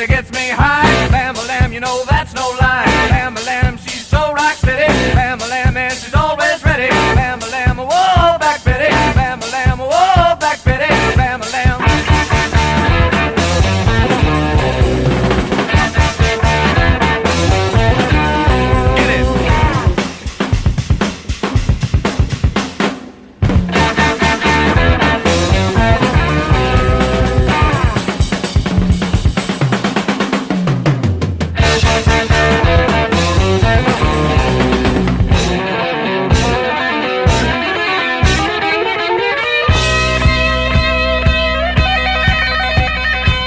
she gets me high. Bam-a-lam, you know that's no lie. Bam-a-lam, she's so rock steady. Bam-a-lam, and she's always ready. Bam-a-lam, whoa, back Betty. Bam-a-lam, whoa, back Betty. Bam-a-lam. Get it.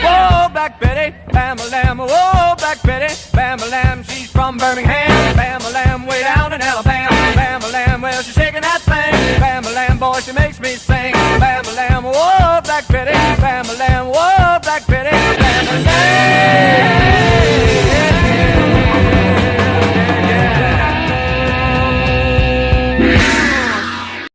Whoa, back Betty, Bam-a-lam, whoa, back Betty, Bam-a-lam, she's from Birmingham, Bam-a-lam, way down in Alabama, Bam-a-lam, well, she's shaking that thing, Bam-a-lam, boy, she makes me sing, Bam-a-lam, whoa, back Betty,